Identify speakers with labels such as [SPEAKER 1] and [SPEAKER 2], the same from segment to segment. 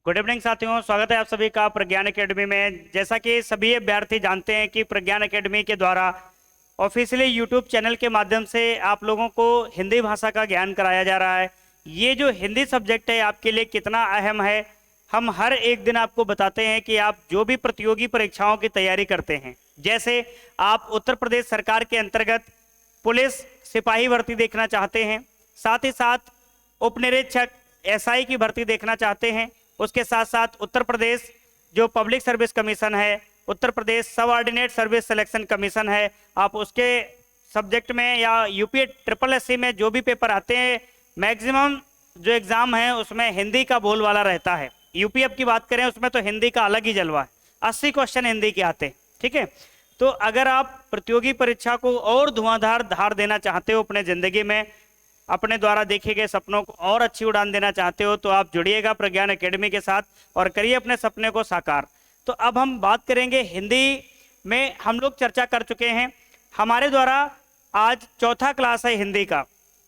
[SPEAKER 1] Good evening साथियों, स्वागत है आप सभी का प्रज्ञान एकेडमी में। जैसा कि सभी अभ्यर्थी जानते हैं कि प्रज्ञान एकेडमी के द्वारा ऑफिशियली यूट्यूब चैनल के माध्यम से आप लोगों को हिंदी भाषा का ज्ञान कराया जा रहा है। ये जो हिंदी सब्जेक्ट है आपके लिए कितना अहम है, हम हर एक दिन आपको बताते हैं कि आप जो भी प्रतियोगी परीक्षाओं की तैयारी करते हैं, जैसे आप उत्तर प्रदेश सरकार के अंतर्गत पुलिस सिपाही भर्ती देखना चाहते हैं, साथ ही साथ उपनिरीक्षक एसआई की भर्ती देखना चाहते हैं, उसके साथ साथ उत्तर प्रदेश जो पब्लिक सर्विस कमीशन है, Uttar Pradesh subordinate service selection commission है, आप उसके सब्जेक्ट में या यूपी ट्रिपल एससी में जो भी पेपर आते हैं, मैक्सिमम जो एग्जाम है उसमें हिंदी का बोलबाला रहता है। यूपीएफ की बात करें उसमें तो हिंदी का अलग ही जलवा है, 80 क्वेश्चन हिंदी के आते हैं। ठीक है, तो अगर आप प्रतियोगी परीक्षा को और धुआंधार धार देना चाहते हो, अपने जिंदगी में अपने द्वारा देखे गए सपनों को और अच्छी उड़ान देना चाहते हो, तो आप जुड़िएगा प्रज्ञान एकेडमी के साथ और करिए अपने सपने को साकार। तो अब हम बात करेंगे हिंदी में। हम लोग चर्चा कर चुके हैं, हमारे द्वारा आज चौथा क्लास है हिंदी का।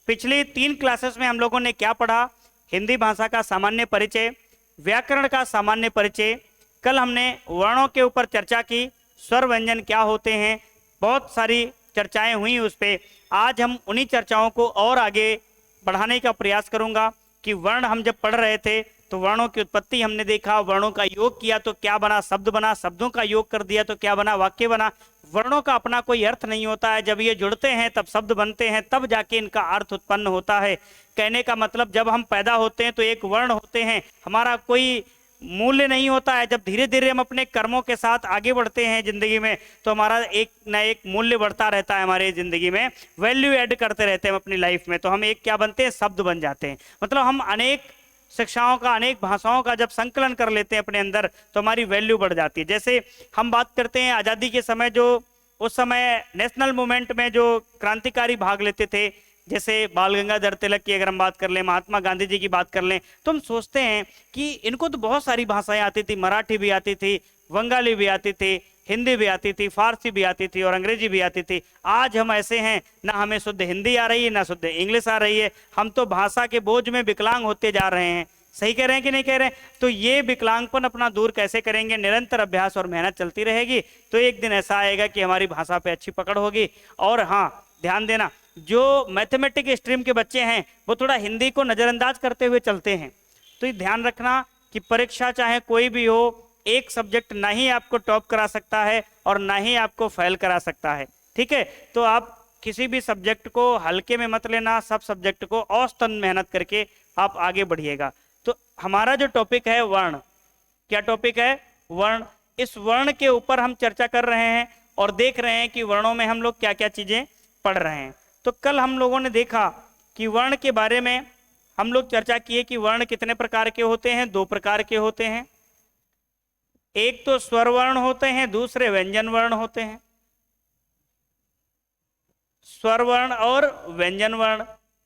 [SPEAKER 1] पिछली 3 क्लासेस में हम लोगों ने क्या पढ़ा? हिंदी भाषा का सामान्य परिचय, व्याकरण का सामान्य परिचय, कल हमने वर्णों के ऊपर चर्चा की, स्वर व्यंजन क्या होते हैं, बहुत सारी चर्चाएं हुई उस पे। आज हम उन्हीं चर्चाओं को और आगे बढ़ाने का प्रयास करूंगा कि वर्ण हम जब पढ़ रहे थे तो वर्णों की उत्पत्ति हमने देखा, वर्णों का योग किया तो क्या बना, शब्द बना, शब्दों का योग कर दिया तो क्या बना, वाक्य बना। वर्णों का अपना कोई अर्थ नहीं होता है, जब ये जुड़ते हैं तब शब्द बनते हैं, तब जाके इनका अर्थ उत्पन्न होता है। कहने का मतलब जब हम पैदा होते हैं तो एक वर्ण होते हैं, हमारा कोई मूल्य नहीं होता है। जब धीरे धीरे हम अपने कर्मों के साथ आगे बढ़ते हैं जिंदगी में तो हमारा एक ना एक मूल्य बढ़ता रहता है, हमारे जिंदगी में वैल्यू ऐड करते रहते हैं हम अपनी लाइफ में। तो हम एक क्या बनते हैं? शब्द बन जाते हैं। मतलब हम अनेक शिक्षाओं का, अनेक भाषाओं का जब संकलन कर लेते हैं अपने अंदर तो हमारी वैल्यू बढ़ जाती है। जैसे हम बात करते हैं आज़ादी के समय, जो उस समय नेशनल मूवमेंट में जो क्रांतिकारी भाग लेते थे, जैसे बाल गंगाधर तिलक की अगर हम बात कर लें, महात्मा गांधी जी की बात कर लें, तो हम सोचते हैं कि इनको तो बहुत सारी भाषाएं आती थी, मराठी भी आती थी, बंगाली भी आती थी, हिंदी भी आती थी, फारसी भी आती थी और अंग्रेजी भी आती थी। आज हम ऐसे हैं, ना हमें शुद्ध हिंदी आ रही है ना शुद्ध इंग्लिश आ रही है, हम तो भाषा के बोझ में विकलांग होते जा रहे हैं। सही कह रहे हैं कि नहीं कह रहे हैं? तो ये विकलांगपन अपना दूर कैसे करेंगे? निरंतर अभ्यास और मेहनत चलती रहेगी तो एक दिन ऐसा आएगा कि हमारी भाषा पे अच्छी पकड़ होगी। और हाँ, ध्यान देना, जो मैथमेटिक्स स्ट्रीम के बच्चे हैं वो थोड़ा हिंदी को नज़रअंदाज करते हुए चलते हैं, तो ये ध्यान रखना कि परीक्षा चाहे कोई भी हो, एक सब्जेक्ट ना ही आपको टॉप करा सकता है और ना ही आपको फेल करा सकता है। ठीक है, तो आप किसी भी सब्जेक्ट को हल्के में मत लेना, सब सब्जेक्ट को औसतन मेहनत करके आप आगे बढ़िएगा। तो हमारा जो टॉपिक है वर्ण, क्या टॉपिक है? वर्ण। इस वर्ण के ऊपर हम चर्चा कर रहे हैं और देख रहे हैं कि वर्णों में हम लोग क्या क्या चीजें पढ़ रहे हैं। तो कल हम लोगों ने देखा कि वर्ण के बारे में हम लोग चर्चा किए कि वर्ण कितने प्रकार के होते हैं? 2 प्रकार के होते हैं। एक तो स्वर वर्ण होते हैं, दूसरे व्यंजन वर्ण होते हैं। स्वर वर्ण और व्यंजन वर्ण।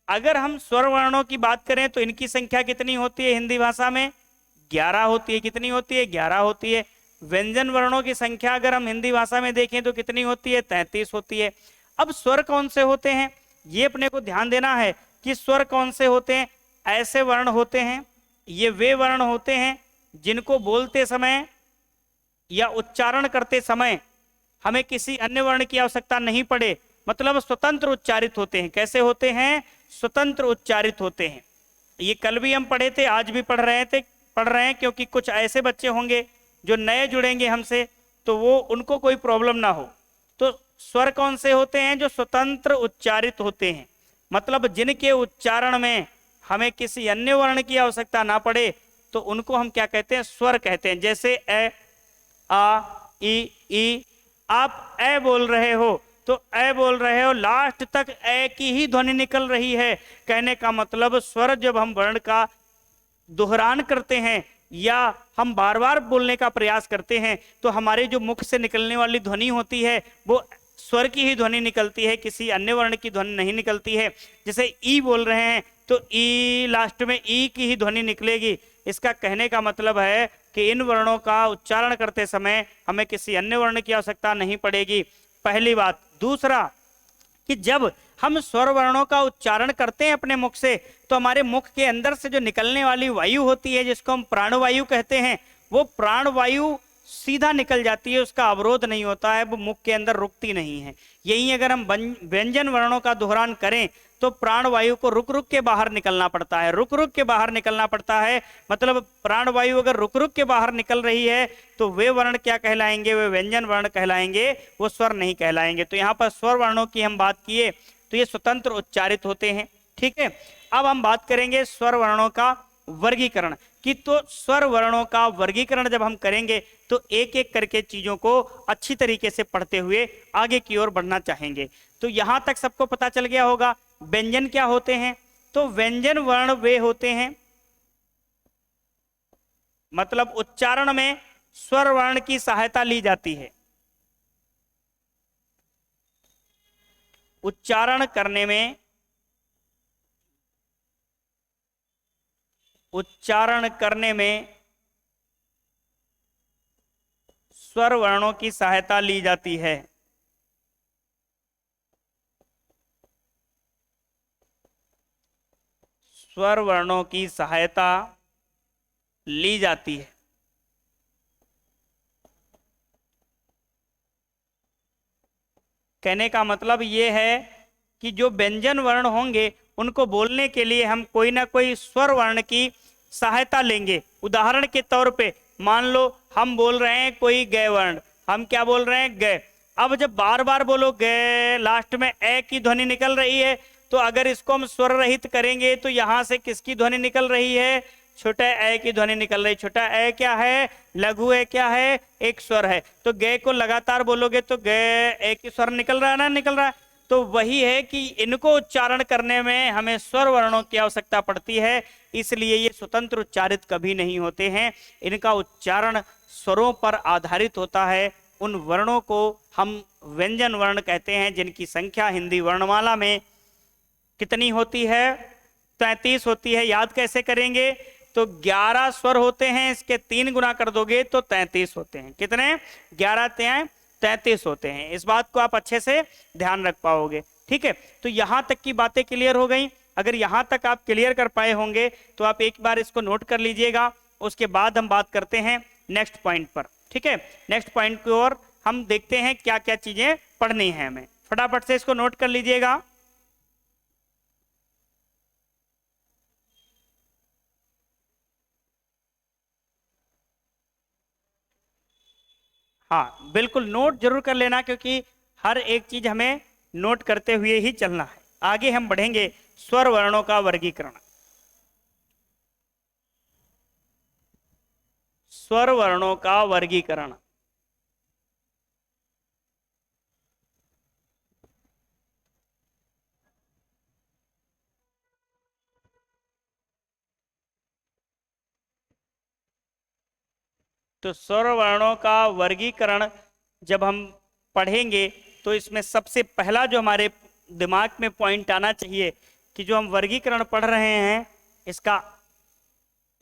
[SPEAKER 1] अगर हम स्वर वर्णों की बात करें तो इनकी संख्या कितनी होती है हिंदी भाषा में? 11 होती है। कितनी होती है? 11 होती है। व्यंजन वर्णों की संख्या अगर हम हिंदी भाषा में देखें तो कितनी होती है? 33 होती है। अब स्वर कौन से होते हैं ये अपने को ध्यान देना है कि स्वर कौन से होते हैं। ऐसे वर्ण होते हैं, ये वे वर्ण होते हैं जिनको बोलते समय या उच्चारण करते समय हमें किसी अन्य वर्ण की आवश्यकता नहीं पड़े, मतलब स्वतंत्र उच्चारित होते हैं। कैसे होते हैं? स्वतंत्र उच्चारित होते हैं। ये कल भी हम पढ़े थे, आज भी पढ़ रहे हैं, क्योंकि कुछ ऐसे बच्चे होंगे जो नए जुड़ेंगे हमसे तो वो उनको कोई प्रॉब्लम ना हो। तो स्वर कौन से होते हैं? जो स्वतंत्र उच्चारित होते हैं, मतलब जिनके उच्चारण में हमें किसी अन्य वर्ण की आवश्यकता ना पड़े, तो उनको हम क्या कहते हैं? स्वर कहते हैं। जैसे ए, आ, ई। आप ए बोल रहे हो तो ए बोल रहे हो, लास्ट तक ए की ही ध्वनि निकल रही है। कहने का मतलब स्वर जब हम वर्ण का दोहरान करते हैं या हम बार बार बोलने का प्रयास करते हैं तो हमारे जो मुख से निकलने वाली ध्वनि होती है वो स्वर की ही ध्वनि निकलती है, किसी अन्य वर्ण की ध्वनि नहीं निकलती है। जैसे ई बोल रहे हैं तो ई लास्ट में ई की ही ध्वनि निकलेगी। इसका कहने का मतलब है कि इन वर्णों का उच्चारण करते समय हमें किसी अन्य वर्ण की आवश्यकता नहीं पड़ेगी, पहली बात। दूसरा कि जब हम स्वर वर्णों का उच्चारण करते हैं अपने मुख से, तो हमारे मुख के अंदर से जो निकलने वाली वायु होती है, जिसको हम प्राणवायु कहते हैं, वो प्राणवायु सीधा निकल जाती है, उसका अवरोध नहीं होता है, वो मुख के अंदर रुकती नहीं है। यही अगर हम व्यंजन वर्णों का दोहरान करें तो प्राणवायु को रुक रुक के बाहर निकलना पड़ता है, रुक रुक के बाहर निकलना पड़ता है। मतलब प्राणवायु अगर रुक रुक के बाहर निकल रही है तो वे वर्ण क्या कहलाएंगे? वे व्यंजन वर्ण कहलाएंगे, वो स्वर नहीं कहलाएंगे। तो यहाँ पर स्वर वर्णों की हम बात किए तो ये स्वतंत्र उच्चारित होते हैं, ठीक है। अब हम बात करेंगे स्वर वर्णों का वर्गीकरण कि तो स्वर वर्णों का वर्गीकरण जब हम करेंगे तो एक एक करके चीजों को अच्छी तरीके से पढ़ते हुए आगे की ओर बढ़ना चाहेंगे। तो यहां तक सबको पता चल गया होगा व्यंजन क्या होते हैं। तो व्यंजन वर्ण वे होते हैं, मतलब उच्चारण में स्वर वर्ण की सहायता ली जाती है। उच्चारण करने में स्वर वर्णों की सहायता ली जाती है। स्वर वर्णों की सहायता ली जाती है। कहने का मतलब ये है कि जो व्यंजन वर्ण होंगे उनको बोलने के लिए हम कोई ना कोई स्वर वर्ण की सहायता लेंगे। उदाहरण के तौर पे मान लो हम बोल रहे हैं कोई ग वर्ण, हम क्या बोल रहे हैं? ग। अब जब बार बार बोलो ग, लास्ट में ए की ध्वनि निकल रही है, तो अगर इसको हम स्वर रहित करेंगे तो यहां से किसकी ध्वनि निकल रही है? छोटा ए की ध्वनि निकल रही। छोटा ए क्या है? लघु ए क्या है? एक स्वर है। तो गे को लगातार बोलोगे तो गे ए की स्वर निकल रहा है ना, निकल रहा है। तो वही है कि इनको उच्चारण करने में हमें स्वर वर्णों की आवश्यकता पड़ती है, इसलिए ये स्वतंत्र उच्चारित कभी नहीं होते हैं। इनका उच्चारण स्वरों पर आधारित होता है। उन वर्णों को हम व्यंजन वर्ण कहते हैं, जिनकी संख्या हिंदी वर्णमाला में कितनी होती है? 33 होती है। याद कैसे करेंगे? तो 11 स्वर होते हैं, इसके 3 गुना कर दोगे तो 33 होते हैं। कितने? 11 3 33 होते हैं। इस बात को आप अच्छे से ध्यान रख पाओगे, ठीक है। तो यहां तक की बातें क्लियर हो गई। अगर यहां तक आप क्लियर कर पाए होंगे तो आप एक बार इसको नोट कर लीजिएगा। उसके बाद हम बात करते हैं नेक्स्ट पॉइंट पर, ठीक है। नेक्स्ट पॉइंट की ओर हम देखते हैं क्या क्या चीजें पढ़नी है हमें। फटाफट से इसको नोट कर लीजिएगा। हाँ बिल्कुल, नोट जरूर कर लेना, क्योंकि हर एक चीज हमें नोट करते हुए ही चलना है। आगे हम बढ़ेंगे स्वर वर्णों का वर्गीकरण। स्वर वर्णों का वर्गीकरण। तो स्वर वर्णों का वर्गीकरण जब हम पढ़ेंगे तो इसमें सबसे पहला जो हमारे दिमाग में पॉइंट आना चाहिए कि जो हम वर्गीकरण पढ़ रहे हैं इसका,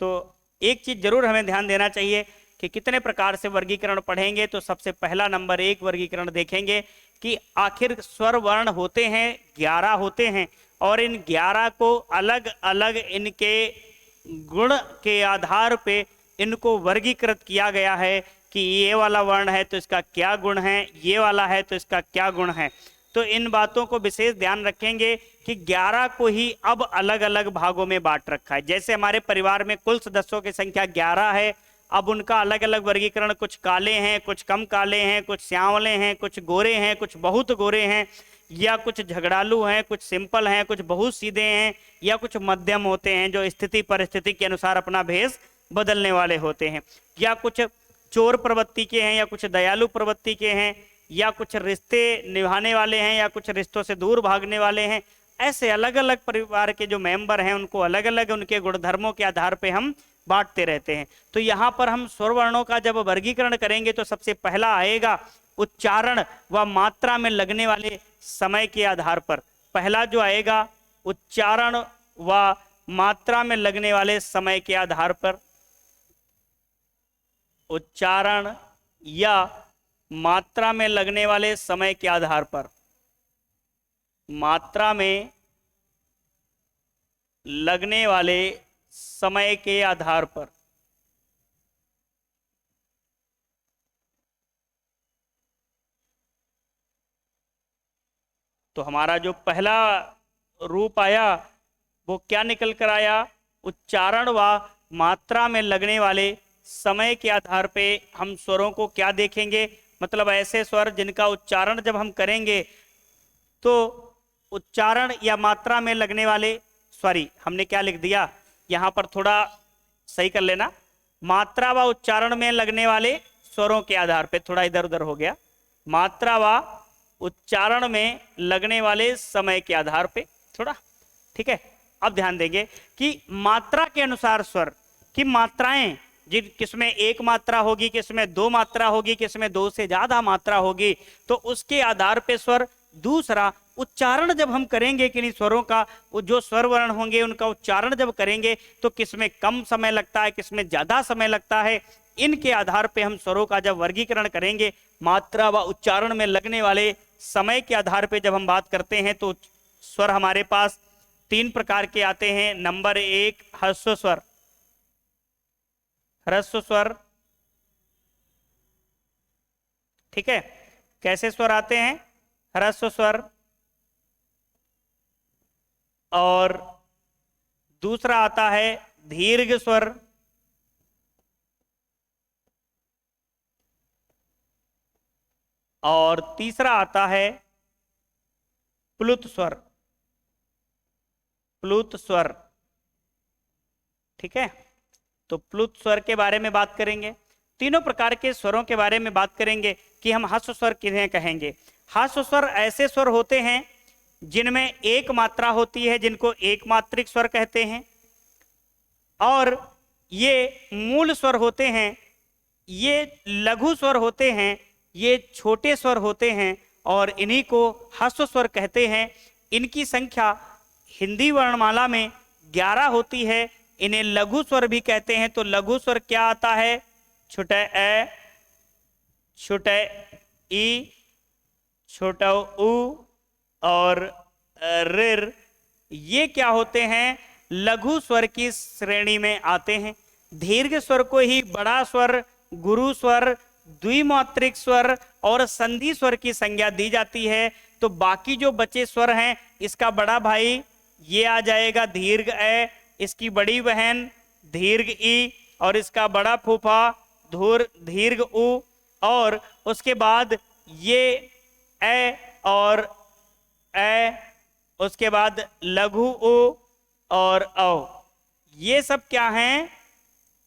[SPEAKER 1] तो एक चीज जरूर हमें ध्यान देना चाहिए कि कितने प्रकार से वर्गीकरण पढ़ेंगे। तो सबसे पहला नंबर 1 वर्गीकरण देखेंगे कि आखिर स्वर वर्ण होते हैं 11 होते हैं, और इन 11 को अलग अलग इनके गुण के आधार पे इनको वर्गीकृत किया गया है कि ये वाला वर्ण है तो इसका क्या गुण है, ये वाला है तो इसका क्या गुण है। तो इन बातों को विशेष ध्यान रखेंगे कि 11 को ही अब अलग अलग भागों में बांट रखा है। जैसे हमारे परिवार में कुल सदस्यों की संख्या 11 है, अब उनका अलग अलग वर्गीकरण, कुछ काले हैं, कुछ कम काले हैं, कुछ श्यावले हैं, कुछ गोरे हैं, कुछ बहुत गोरे हैं, या कुछ झगड़ालू हैं, कुछ सिंपल हैं, कुछ बहुत सीधे हैं, या कुछ मध्यम होते हैं जो स्थिति परिस्थिति के अनुसार अपना भेष बदलने वाले होते हैं, या कुछ चोर प्रवृत्ति के हैं, या कुछ दयालु प्रवृत्ति के हैं, या कुछ रिश्ते निभाने वाले हैं, या कुछ रिश्तों से दूर भागने वाले हैं। ऐसे अलग अलग परिवार के जो मेंबर हैं उनको अलग अलग उनके गुणधर्मों के आधार पे हम बांटते रहते हैं। तो यहाँ पर हम स्वर वर्णों का जब वर्गीकरण करेंगे तो सबसे पहला आएगा उच्चारण व मात्रा में लगने वाले समय के आधार पर। पहला जो आएगा उच्चारण व मात्रा में लगने वाले समय के आधार पर। उच्चारण या मात्रा में लगने वाले समय के आधार पर। मात्रा में लगने वाले समय के आधार पर। तो हमारा जो पहला रूप आया वो क्या निकल कर आया? उच्चारण व मात्रा में लगने वाले समय के आधार पे हम स्वरों को क्या देखेंगे? मतलब ऐसे स्वर जिनका उच्चारण जब हम करेंगे तो उच्चारण या मात्रा में लगने वाले, सॉरी हमने क्या लिख दिया यहाँ पर, थोड़ा सही कर लेना। मात्रा व उच्चारण में लगने वाले स्वरों के आधार पे, थोड़ा इधर उधर हो गया। मात्रा व उच्चारण में लगने वाले समय के आधार पे थोड़ा, ठीक है। अब ध्यान देंगे कि मात्रा के अनुसार स्वर की मात्राएं, जिन किसमें एक मात्रा होगी, किसमें दो मात्रा होगी, किसमें दो से ज्यादा मात्रा होगी, तो उसके आधार पे स्वर। दूसरा, उच्चारण जब हम करेंगे किन्हीं स्वरों का, वो जो स्वर वर्ण होंगे उनका उच्चारण जब करेंगे तो किसमें कम समय लगता है, किसमें ज्यादा समय लगता है, इनके आधार पे हम स्वरों का जब वर्गीकरण करेंगे, मात्रा व उच्चारण में लगने वाले समय के आधार पे जब हम बात करते हैं, तो स्वर हमारे पास तीन प्रकार के आते हैं। नंबर एक, ह्रस्व स्वर। ह्रस्व स्वर, ठीक है। कैसे स्वर आते हैं? ह्रस्व स्वर। और दूसरा आता है दीर्घ स्वर। और तीसरा आता है प्लुत स्वर। प्लुत स्वर, ठीक है। तो प्लुत स्वर के बारे में बात करेंगे। तीनों प्रकार के स्वरों के बारे में बात करेंगे कि हम ह्रस्व स्वर किन्हें कहेंगे। ह्रस्व स्वर ऐसे स्वर होते हैं जिनमें एक मात्रा होती है, जिनको एक मात्रिक स्वर कहते हैं। और ये मूल स्वर होते हैं, ये लघु स्वर होते हैं, ये छोटे स्वर होते हैं और इन्हीं को ह्रस्व स्वर कहते हैं। इनकी संख्या हिंदी वर्णमाला में 11 होती है। इन्हें लघु स्वर भी कहते हैं। तो लघु स्वर क्या आता है? छोटा ए, छोटा ई, छोटा उ और रिर, ये क्या होते हैं? लघु स्वर की श्रेणी में आते हैं। दीर्घ स्वर को ही बड़ा स्वर, गुरु स्वर, द्विमात्रिक स्वर और संधि स्वर की संज्ञा दी जाती है। तो बाकी जो बचे स्वर हैं, इसका बड़ा भाई ये आ जाएगा दीर्घ ए, इसकी बड़ी बहन दीर्घ ई और इसका बड़ा फूफा दीर्घ उ, और उसके बाद ये ए और ए, उसके बाद लघु उ और औ। ये सब क्या हैं?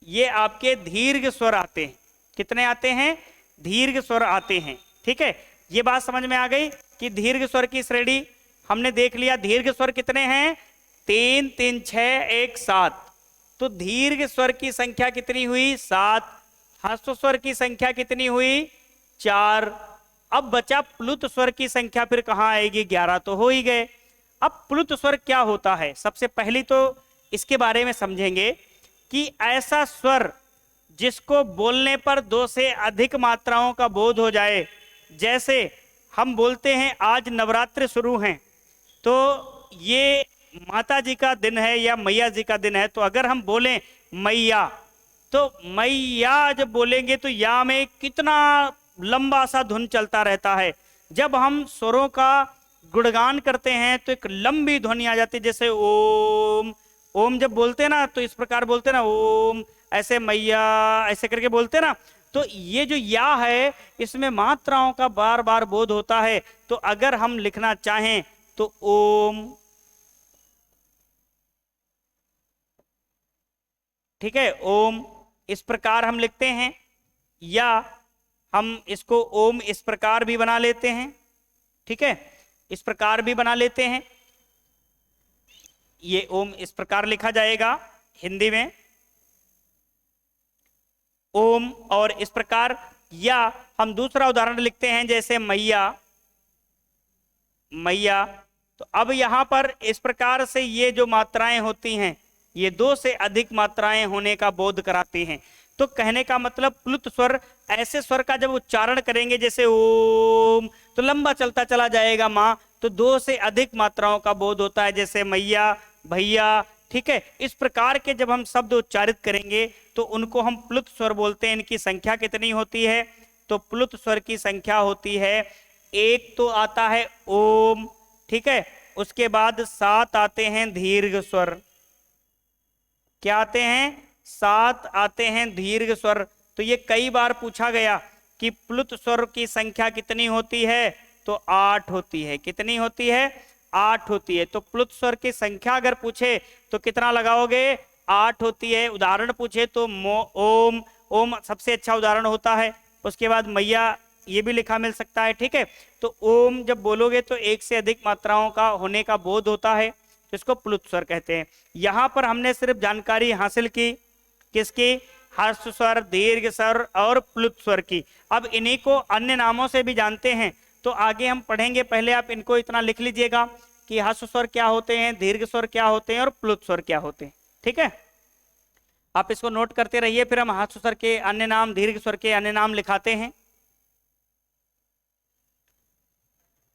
[SPEAKER 1] ये आपके दीर्घ स्वर आते हैं। कितने आते हैं? दीर्घ स्वर आते हैं, ठीक है। ये बात समझ में आ गई कि दीर्घ स्वर की श्रेणी हमने देख लिया। दीर्घ स्वर कितने हैं? 3, 3, 6, 1, 7। तो दीर्घ स्वर की संख्या कितनी हुई? 7। ह्रस्व स्वर की संख्या कितनी हुई? 4। अब बचा प्लुत स्वर की संख्या, फिर कहां आएगी? 11 तो हो ही गए। अब प्लुत स्वर क्या होता है? सबसे पहली तो इसके बारे में समझेंगे कि ऐसा स्वर जिसको बोलने पर 2 से अधिक मात्राओं का बोध हो जाए। जैसे हम बोलते हैं आज नवरात्र शुरू हैं, तो ये माता जी का दिन है या मैया जी का दिन है, तो अगर हम बोलें मैया, तो मैया जब बोलेंगे तो या में कितना लंबा सा धुन चलता रहता है। जब हम स्वरों का गुणगान करते हैं तो एक लंबी ध्वनि आ जाती है, जैसे ओम। ओम जब बोलते हैं ना तो इस प्रकार बोलते हैं ना, ओम, ऐसे मैया ऐसे करके बोलते हैं ना। तो ये जो या है, इसमें मात्राओं का बार बार बोध होता है। तो अगर हम लिखना चाहें तो ओम, ठीक है, ओम इस प्रकार हम लिखते हैं, या हम इसको ओम इस प्रकार भी बना लेते हैं, ठीक है, इस प्रकार भी बना लेते हैं। ये ओम इस प्रकार लिखा जाएगा हिंदी में, ओम, और इस प्रकार। या हम दूसरा उदाहरण लिखते हैं जैसे मैया, मैया। तो अब यहां पर इस प्रकार से ये जो मात्राएं होती हैं, ये 2 से अधिक मात्राएं होने का बोध कराती हैं। तो कहने का मतलब प्लुत स्वर, ऐसे स्वर का जब उच्चारण करेंगे जैसे ओम, तो लंबा चलता चला जाएगा मां, तो 2 से अधिक मात्राओं का बोध होता है, जैसे मैया, भैया। ठीक है, इस प्रकार के जब हम शब्द उच्चारित करेंगे तो उनको हम प्लुत स्वर बोलते हैं। इनकी संख्या कितनी होती है? तो प्लुत स्वर की संख्या होती है, एक तो आता है ओम, ठीक है, उसके बाद 7 आते हैं दीर्घ स्वर। क्या आते हैं? 7 आते हैं दीर्घ स्वर। तो ये कई बार पूछा गया कि प्लुत स्वर की संख्या कितनी होती है? तो 8 होती है। कितनी होती है? 8 होती है। तो प्लुत स्वर की संख्या अगर पूछे तो कितना लगाओगे? 8 होती है। उदाहरण पूछे तो ओम, ओम सबसे अच्छा उदाहरण होता है। उसके बाद मैया, ये भी लिखा मिल सकता है। ठीक है, तो ओम जब बोलोगे तो 1 से अधिक मात्राओं का होने का बोध होता है, तो इसको प्लुत स्वर कहते हैं। यहां पर हमने सिर्फ जानकारी हासिल की किसकी? ह्रस्व स्वर, दीर्घ स्वर और प्लुत स्वर की। अब इन्हीं को अन्य नामों से भी जानते हैं, तो आगे हम पढ़ेंगे। पहले आप इनको इतना लिख लीजिएगा कि ह्रस्व स्वर क्या होते हैं, दीर्घ स्वर क्या होते हैं और प्लुत स्वर क्या होते हैं। ठीक है, आप इसको नोट करते रहिए, फिर हम ह्रस्व स्वर के अन्य नाम, दीर्घ स्वर के अन्य नाम लिखाते हैं।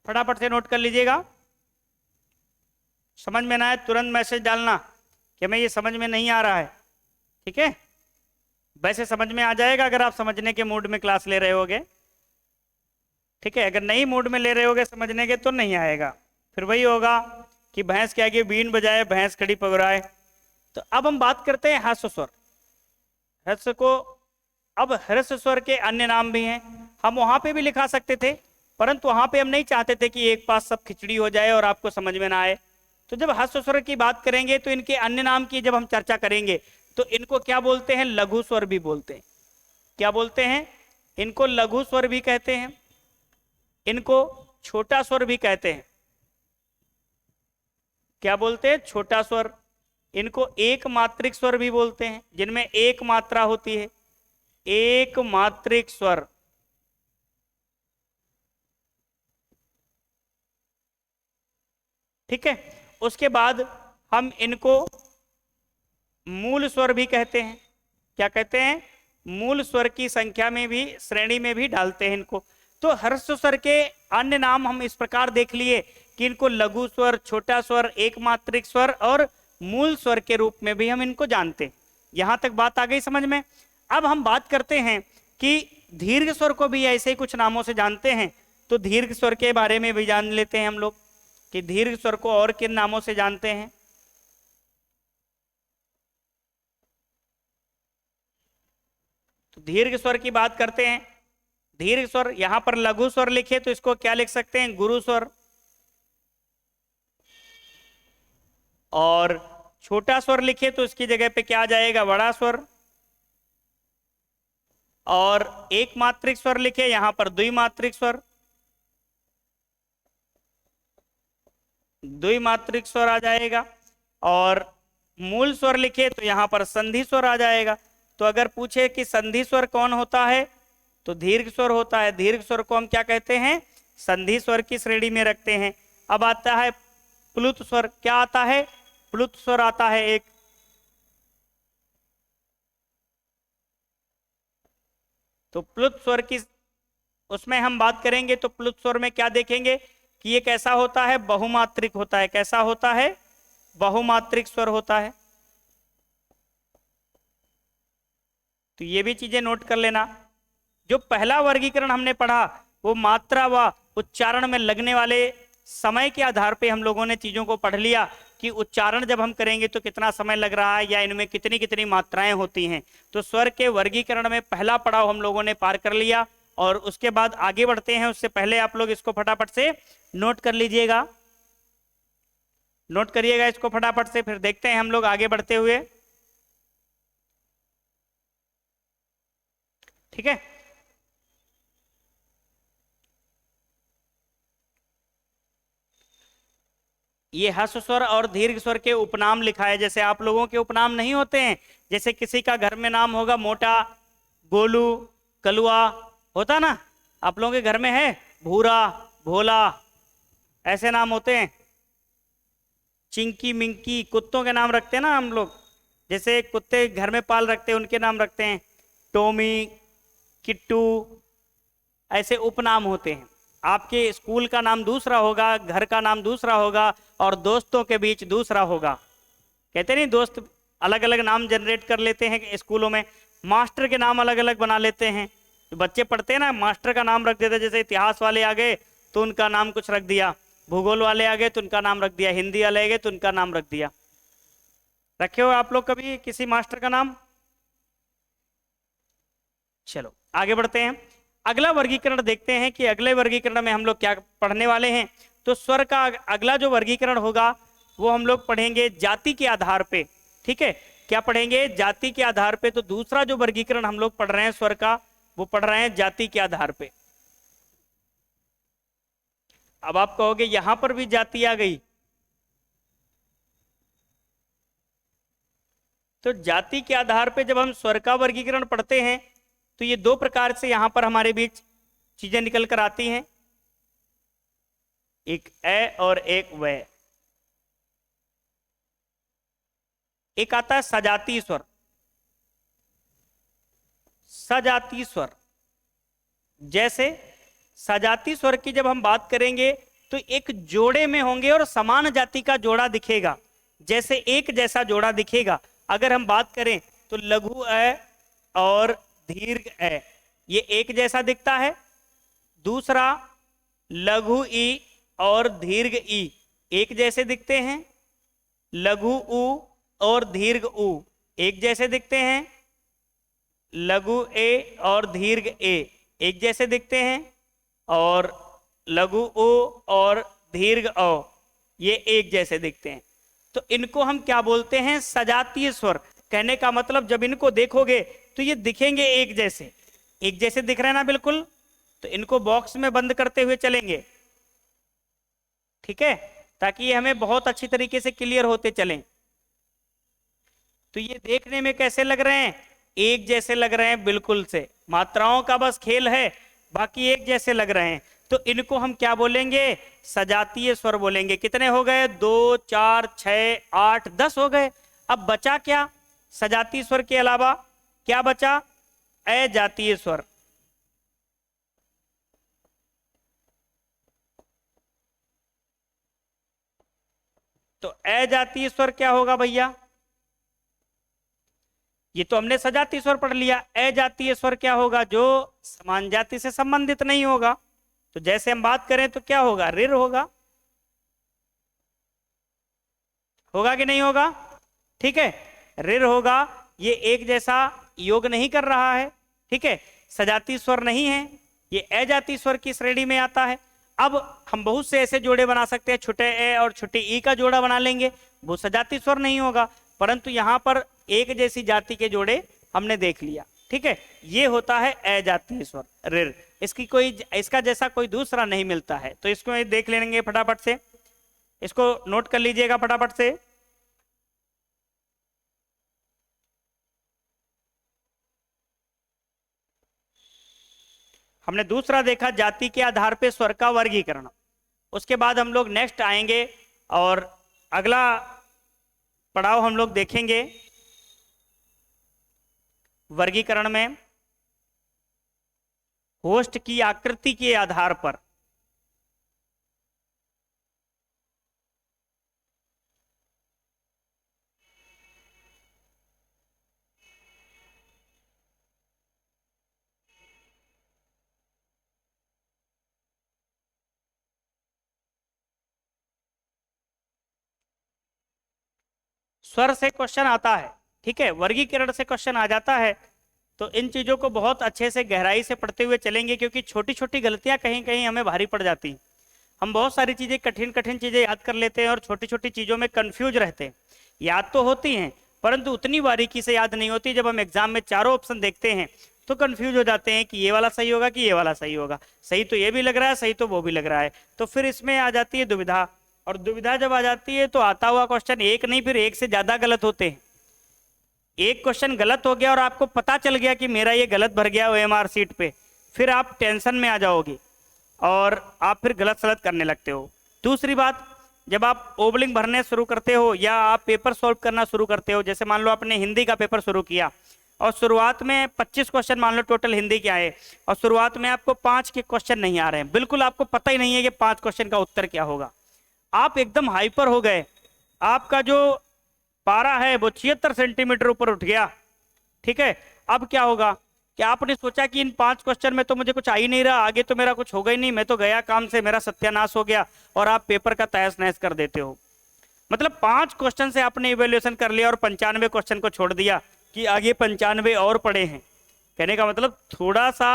[SPEAKER 1] फटाफट से नोट कर लीजिएगा। समझ में ना आए तुरंत मैसेज डालना कि हमें ये समझ में नहीं आ रहा है। ठीक है, वैसे समझ में आ जाएगा अगर आप समझने के मूड में क्लास ले रहे होगे। ठीक है, अगर नहीं मूड में ले रहे होगे समझने के तो नहीं आएगा। फिर वही होगा कि भैंस के आगे बीन बजाए भैंस खड़ी पगुराए। तो अब हम बात करते हैं ह्रस्व स्वर। ह्रस्व को, अब ह्रस्व स्वर के अन्य नाम भी हैं। हम वहां पे भी लिखा सकते थे, परंतु वहां पे हम नहीं चाहते थे कि एक पास सब खिचड़ी हो जाए और आपको समझ में ना आए। तो जब ह्रस्व स्वर की बात करेंगे तो इनके अन्य नाम की जब हम चर्चा करेंगे तो इनको क्या बोलते हैं? लघु स्वर भी बोलते हैं। क्या बोलते हैं? इनको लघु स्वर भी कहते हैं, इनको छोटा स्वर भी कहते हैं। क्या बोलते हैं? छोटा स्वर। इनको एक मात्रिक स्वर भी बोलते हैं, जिनमें एक मात्रा होती है, एक मात्रिक स्वर। ठीक है, उसके बाद हम इनको मूल स्वर भी कहते हैं। क्या कहते हैं? मूल स्वर की संख्या में भी, श्रेणी में भी डालते हैं इनको। तो ह्रस्व स्वर के अन्य नाम हम इस प्रकार देख लिए कि इनको लघु स्वर, छोटा स्वर, एक मात्रिक स्वर और मूल स्वर के रूप में भी हम इनको जानते हैं। यहां तक बात आ गई समझ में? अब हम बात करते हैं कि दीर्घ स्वर को भी ऐसे ही कुछ नामों से जानते हैं। तो दीर्घ स्वर के बारे में भी जान लेते हैं हम लोग कि दीर्घ स्वर को और किन नामों से जानते हैं। तो दीर्घ स्वर की बात करते हैं। दीर्घ स्वर, यहां पर लघु स्वर लिखे तो इसको क्या लिख सकते हैं? गुरु स्वर। और छोटा स्वर लिखे तो इसकी जगह पे क्या आ जाएगा? बड़ा स्वर। और एक मात्रिक स्वर लिखे यहां पर द्विमात्रिक स्वर, द्विमात्रिक स्वर आ जाएगा। और मूल स्वर लिखे तो यहां पर संधि स्वर आ जाएगा। तो अगर पूछे कि संधि स्वर कौन होता है तो दीर्घ स्वर होता है। दीर्घ स्वर को हम क्या कहते हैं? संधि स्वर की श्रेणी में रखते हैं। अब आता है प्लुत स्वर। क्या आता है? प्लुत स्वर आता है एक। तो प्लुत स्वर की उसमें हम बात करेंगे तो प्लुत स्वर में क्या देखेंगे कि ये कैसा होता है? बहुमात्रिक होता है। कैसा होता है? बहुमात्रिक स्वर होता है। तो ये भी चीजें नोट कर लेना। जो पहला वर्गीकरण हमने पढ़ा वो मात्रा व उच्चारण में लगने वाले समय के आधार पे हम लोगों ने चीजों को पढ़ लिया कि उच्चारण जब हम करेंगे तो कितना समय लग रहा है या इनमें कितनी कितनी मात्राएं होती हैं। तो स्वर के वर्गीकरण में पहला पड़ाव हम लोगों ने पार कर लिया और उसके बाद आगे बढ़ते हैं। उससे पहले आप लोग इसको फटाफट से नोट कर लीजिएगा, नोट करिएगा इसको फटाफट से, फिर देखते हैं हम लोग आगे बढ़ते हुए। ठीक है, ये ह्रस्व स्वर और दीर्घ स्वर के उपनाम लिखा है। जैसे आप लोगों के उपनाम नहीं होते हैं, जैसे किसी का घर में नाम होगा मोटा, गोलू, कलुआ, होता ना? आप लोगों के घर में है भूरा, भोला, ऐसे नाम होते हैं। चिंकी, मिंकी, कुत्तों के नाम रखते हैं ना हम लोग। जैसे कुत्ते घर में पाल रखते हैं उनके नाम रखते हैं, टोमी, किट्टू, ऐसे उपनाम होते हैं। आपके स्कूल का नाम दूसरा होगा, घर का नाम दूसरा होगा और दोस्तों के बीच दूसरा होगा। कहते नहीं दोस्त अलग अलग नाम जनरेट कर लेते हैं स्कूलों में, मास्टर के नाम अलग अलग बना लेते हैं। तो बच्चे पढ़ते हैं ना, मास्टर का नाम रख देते हैं, जैसे इतिहास वाले आ गए तो उनका नाम कुछ रख दिया, भूगोल वाले आ गए तो उनका नाम रख दिया, हिंदी वाले आ गए तो उनका नाम रख दिया। रखे हो आप लोग कभी किसी मास्टर का नाम? चलो आगे बढ़ते हैं, अगला वर्गीकरण देखते हैं कि अगले वर्गीकरण में हम लोग क्या पढ़ने वाले हैं। तो स्वर का अगला जो वर्गीकरण होगा वो हम लोग पढ़ेंगे जाति के आधार पे। ठीक है, क्या पढ़ेंगे? जाति के आधार पे। तो दूसरा जो वर्गीकरण हम लोग पढ़ रहे हैं स्वर का, वो पढ़ रहे हैं जाति के आधार पे। अब आप कहोगे यहां पर भी जाति आ गई, तो जाति के आधार पे जब हम स्वर का वर्गीकरण पढ़ते हैं तो ये दो प्रकार से यहां पर हमारे बीच चीजें निकल कर आती हैं, एक ए और एक वे। एक आता है सजातीय स्वर। सजातीय स्वर, जैसे सजातीय स्वर की जब हम बात करेंगे तो एक जोड़े में होंगे और समान जाति का जोड़ा दिखेगा, जैसे एक जैसा जोड़ा दिखेगा। अगर हम बात करें तो लघु अ और दीर्घ अ, ये एक जैसा दिखता है। दूसरा लघु ई और दीर्घ ई एक जैसे दिखते हैं। लघु उ और दीर्घ उ एक जैसे दिखते हैं। लघु ए और दीर्घ ए एक जैसे दिखते हैं। और लघु ओ और दीर्घ औ ये एक जैसे दिखते हैं। तो इनको हम क्या बोलते हैं? सजातीय स्वर। कहने का मतलब जब इनको देखोगे तो ये दिखेंगे एक जैसे, एक जैसे दिख रहे हैं ना बिल्कुल। तो इनको बॉक्स में बंद करते हुए चलेंगे, ठीक है, ताकि ये हमें बहुत अच्छी तरीके से क्लियर होते चलें। तो ये देखने में कैसे लग रहे हैं? एक जैसे लग रहे हैं बिल्कुल से, मात्राओं का बस खेल है, बाकी एक जैसे लग रहे हैं। तो इनको हम क्या बोलेंगे? सजातीय स्वर बोलेंगे। कितने हो गए? 2 4 6 8 10 हो गए। अब बचा क्या सजातीय स्वर के अलावा? क्या बचा? अजातीय स्वर। तो अजातीय स्वर क्या होगा भैया? ये तो हमने सजातीय स्वर पढ़ लिया। अजातीय स्वर क्या होगा? जो समान जाति से संबंधित नहीं होगा। तो जैसे हम बात करें तो क्या होगा? ऋर होगा। होगा कि नहीं होगा? ठीक है, ऋर होगा। ये एक जैसा योग नहीं कर रहा है, ठीक है, सजातीय स्वर नहीं है, ये अजातीय स्वर की श्रेणी में आता है। अब हम बहुत से ऐसे जोड़े बना सकते हैं, छोटे ए और छोटे ई का जोड़ा बना लेंगे, वो सजातीय स्वर नहीं होगा। परंतु यहां पर एक जैसी जाति के जोड़े हमने देख लिया, ठीक है, ये होता है अजातीय स्वर ऋर। इसका जैसा कोई दूसरा नहीं मिलता है। तो इसको देख लेंगे फटाफट से, इसको नोट कर लीजिएगा फटाफट से। हमने दूसरा देखा जाति के आधार पे स्वर का वर्गीकरण। उसके बाद हम लोग नेक्स्ट आएंगे और अगला पड़ाव हम लोग देखेंगे वर्गीकरण में होस्ट की आकृति के आधार पर। स्वर से क्वेश्चन आता है, ठीक है, वर्गीकरण से क्वेश्चन आ जाता है। तो इन चीजों को बहुत अच्छे से गहराई से पढ़ते हुए चलेंगे, क्योंकि छोटी छोटी गलतियां कहीं कहीं हमें भारी पड़ जाती हैं। हम बहुत सारी चीजें कठिन कठिन चीजें याद कर लेते हैं और छोटी छोटी चीजों में कंफ्यूज रहते हैं। याद तो होती हैं परंतु उतनी बारीकी से याद नहीं होती। जब हम एग्जाम में चारों ऑप्शन देखते हैं तो कंफ्यूज हो जाते हैं कि ये वाला सही होगा कि ये वाला सही होगा, सही तो ये भी लग रहा है, सही तो वो भी लग रहा है। तो फिर इसमें आ जाती है दुविधा, और दुविधा जब आ जाती है तो आता हुआ क्वेश्चन एक नहीं फिर एक से ज्यादा गलत होते हैं। एक क्वेश्चन गलत हो गया और आपको पता चल गया कि मेरा ये गलत भर गया ओएमआर सीट पे, फिर आप टेंशन में आ जाओगे और आप फिर गलत सलत करने लगते हो। दूसरी बात, जब आप ओबलिंग भरने शुरू करते हो या आप पेपर सॉल्व करना शुरू करते हो, जैसे मान लो आपने हिंदी का पेपर शुरू किया, और शुरुआत में 25 क्वेश्चन मान लो टोटल हिंदी के आए, और शुरुआत में आपको 5 के क्वेश्चन नहीं आ रहे हैं, बिल्कुल आपको पता ही नहीं है कि 5 क्वेश्चन का उत्तर क्या होगा, आप एकदम हाइपर हो गए, आपका जो पारा है वो 76 सेंटीमीटर ऊपर उठ गया, ठीक है। अब क्या होगा कि आपने सोचा कि इन 5 क्वेश्चन में तो मुझे कुछ आ ही नहीं रहा, आगे तो मेरा कुछ होगा ही नहीं, मैं तो गया काम से, मेरा सत्यानाश हो गया, और आप पेपर का तहस नहस कर देते हो। मतलब 5 क्वेश्चन से आपने इवेल्युएशन कर लिया और 95 क्वेश्चन को छोड़ दिया कि आगे 95 और पड़े हैं। कहने का मतलब थोड़ा सा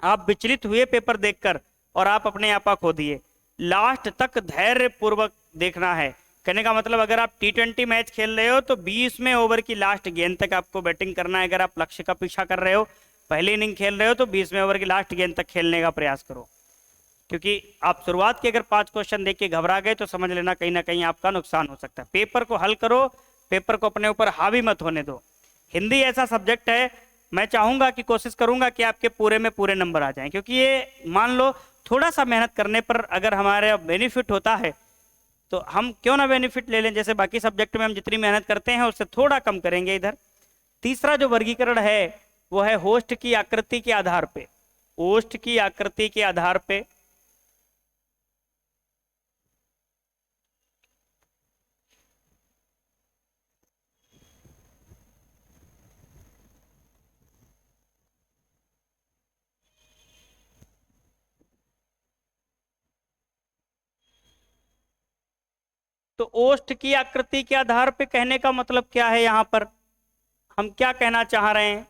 [SPEAKER 1] आप विचलित हुए पेपर देखकर और आप अपने आपा खो दिए। लास्ट तक धैर्य पूर्वक देखना है। कहने का मतलब अगर आप T20 मैच खेल रहे हो तो 20वें ओवर की लास्ट गेंद तक आपको बैटिंग करना है। अगर आप लक्ष्य का पीछा कर रहे हो, पहली इनिंग खेल रहे हो, तो 20वें ओवर की लास्ट गेंद तक खेलने का प्रयास करो, क्योंकि आप शुरुआत के अगर 5 क्वेश्चन देख के घबरा गए तो समझ लेना कहीं ना कहीं आपका नुकसान हो सकता है। पेपर को हल करो, पेपर को अपने ऊपर हावी मत होने दो। हिंदी ऐसा सब्जेक्ट है, मैं चाहूंगा कि कोशिश करूंगा कि आपके पूरे में पूरे नंबर आ जाएं, क्योंकि ये मान लो थोड़ा सा मेहनत करने पर अगर हमारे बेनिफिट होता है तो हम क्यों ना बेनिफिट ले लें। जैसे बाकी सब्जेक्ट में हम जितनी मेहनत करते हैं उससे थोड़ा कम करेंगे इधर। तीसरा जो वर्गीकरण है वो है होस्ट की आकृति के आधार पे। होस्ट की आकृति के आधार पे तो ओष्ठ की आकृति के आधार पे कहने का मतलब क्या है, यहां पर हम क्या कहना चाह रहे हैं।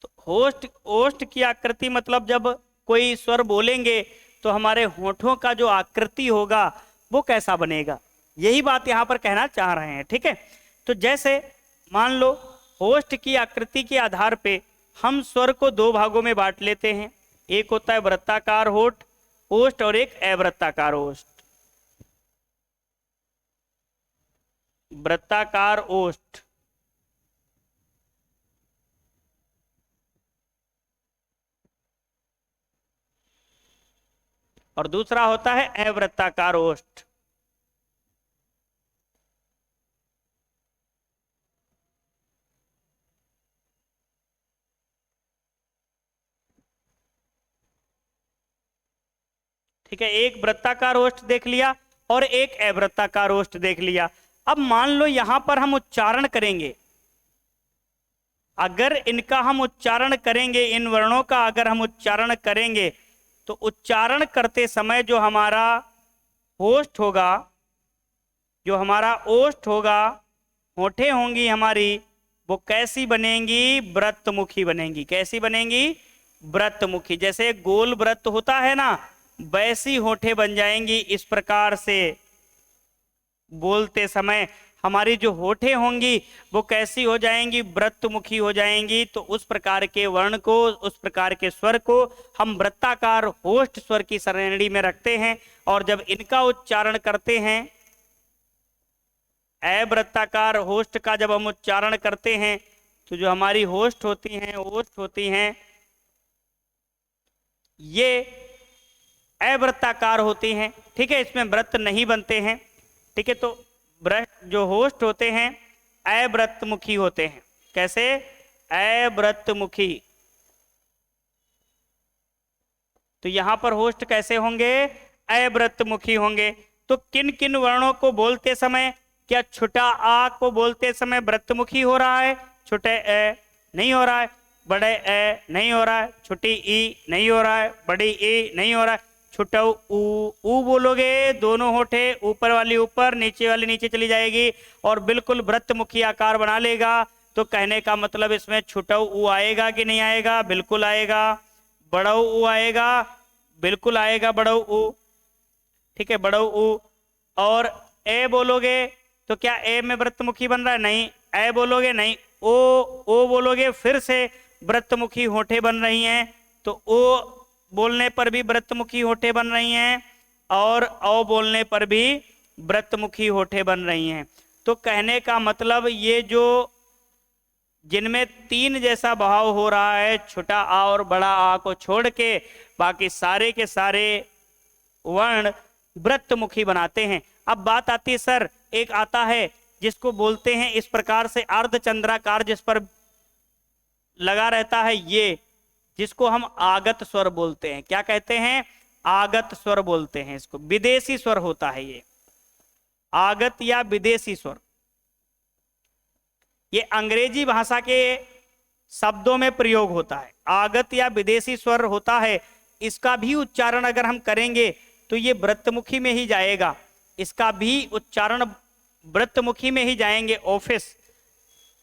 [SPEAKER 1] तो होस्ट ओष्ठ की आकृति मतलब जब कोई स्वर बोलेंगे तो हमारे होठों का जो आकृति होगा वो कैसा बनेगा, यही बात यहां पर कहना चाह रहे हैं, ठीक है। तो जैसे मान लो होस्ट की आकृति के आधार पे हम स्वर को 2 भागों में बांट लेते हैं। एक होता है वृत्ताकार होठ ओष्ठ और एक अवृत्ताकार ओष्ठ। वृत्ताकार ओष्ठ और दूसरा होता है अवृत्ताकार ओष्ठ। ठीक है, एक वृत्ताकार ओष्ठ देख लिया और एक अवृत्ताकार ओष्ठ देख लिया। अब मान लो यहां पर हम उच्चारण करेंगे, अगर इनका हम उच्चारण करेंगे, इन वर्णों का अगर हम उच्चारण करेंगे तो उच्चारण करते समय जो हमारा होस्ट होगा, जो हमारा ओष्ठ होगा, होठें होंगी हमारी, वो कैसी बनेंगी, वृत्तमुखी बनेंगी। कैसी बनेंगी, वृत्तमुखी। जैसे गोल वृत्त होता है ना, वैसी होठें बन जाएंगी। इस प्रकार से बोलते समय हमारी जो होठें होंगी वो कैसी हो जाएंगी, वृत्तमुखी हो जाएंगी। तो उस प्रकार के वर्ण को, उस प्रकार के स्वर को हम वृत्ताकार होष्ठ स्वर की श्रेणी में रखते हैं। और जब इनका उच्चारण करते हैं, अवृत्ताकार होष्ठ का जब हम उच्चारण करते हैं तो जो हमारी होष्ठ होती हैं, ओष्ठ होती हैं, ये अवृत्ताकार होती हैं, ठीक है, इसमें वृत्त नहीं बनते हैं, ठीक है। तो जो होस्ट होते हैं अवृत्तमुखी होते हैं। कैसे, अवृत्तमुखी। तो यहां पर होस्ट कैसे होंगे, अवृत्तमुखी होंगे। तो किन किन वर्णों को बोलते समय, क्या छोटा आ को बोलते समय वृत्तमुखी हो रहा है, छोटे ए नहीं हो रहा है, बड़े ए नहीं हो रहा है, छोटी ई नहीं हो रहा है, बड़ी ई नहीं हो रहा है, छोटा ऊ बोलोगे, दोनों होठे ऊपर वाली ऊपर, नीचे वाली नीचे चली जाएगी और बिल्कुल वृत्तमुखी आकार बना लेगा। तो कहने का मतलब इसमें छोटा ऊ आएगा कि नहीं आएगा, बिल्कुल आएगा। बड़ा ऊ आएगा, बिल्कुल आएगा बड़ा ऊ, ठीक है, बड़ा ऊ। और ए बोलोगे तो क्या ए में वृत्तमुखी बन रहा है, नहीं। ए बोलोगे, नहीं। ओ बोलोगे, फिर से वृत्तमुखी होठे बन रही हैं। तो ओ बोलने पर भी वृत्तमुखी होठे बन रही हैं और औ बोलने पर भी वृत्तमुखी होठे बन रही हैं। तो कहने का मतलब ये जो जिनमें 3 जैसा भाव हो रहा है, छोटा आ और बड़ा आ को छोड़ के बाकी सारे के सारे वर्ण वृत्तमुखी बनाते हैं। अब बात आती है, सर एक आता है जिसको बोलते हैं इस प्रकार से अर्धचंद्राकार, जिस पर लगा रहता है ये, जिसको हम आगत स्वर बोलते हैं। क्या कहते हैं? आगत स्वर बोलते हैं इसको। विदेशी स्वर होता है ये, आगत या विदेशी स्वर। ये अंग्रेजी भाषा के शब्दों में प्रयोग होता है। आगत या विदेशी स्वर होता है, इसका भी उच्चारण अगर हम करेंगे तो ये वृत्तमुखी में ही जाएगा। इसका भी उच्चारण वृत्तमुखी में ही जाएंगे। ऑफिस,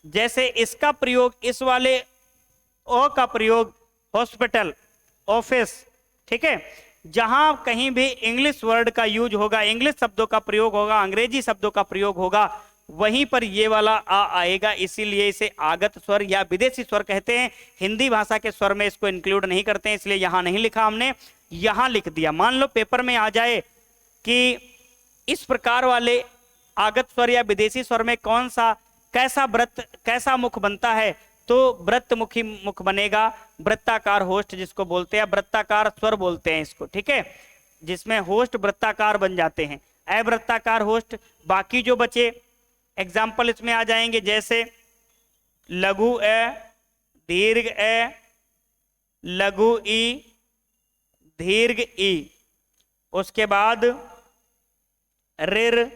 [SPEAKER 1] जैसे इसका प्रयोग, इस वाले ओ का प्रयोग हॉस्पिटल, ऑफिस, ठीक है। जहां कहीं भी इंग्लिश वर्ड का यूज होगा, इंग्लिश शब्दों का प्रयोग होगा, अंग्रेजी शब्दों का प्रयोग होगा, वहीं पर ये वाला आ आएगा। इसीलिए इसे आगत स्वर या विदेशी स्वर कहते हैं। हिंदी भाषा के स्वर में इसको इंक्लूड नहीं करते हैं, इसलिए यहां नहीं लिखा हमने, यहां लिख दिया। मान लो पेपर में आ जाए कि इस प्रकार वाले आगत स्वर या विदेशी स्वर में कौन सा, कैसा मुख बनता है, तो वृत्तमुखी मुख बनेगा। वृत्ताकार होस्ट जिसको बोलते हैं, वृत्ताकार स्वर बोलते हैं इसको, ठीक है, जिसमें होस्ट वृत्ताकार बन जाते हैं, अवृत्ताकार होस्ट। बाकी जो बचे एग्जाम्पल इसमें आ जाएंगे, जैसे लघु ए, दीर्घ ए, लघु ई, दीर्घ ई, उसके बाद ऋर,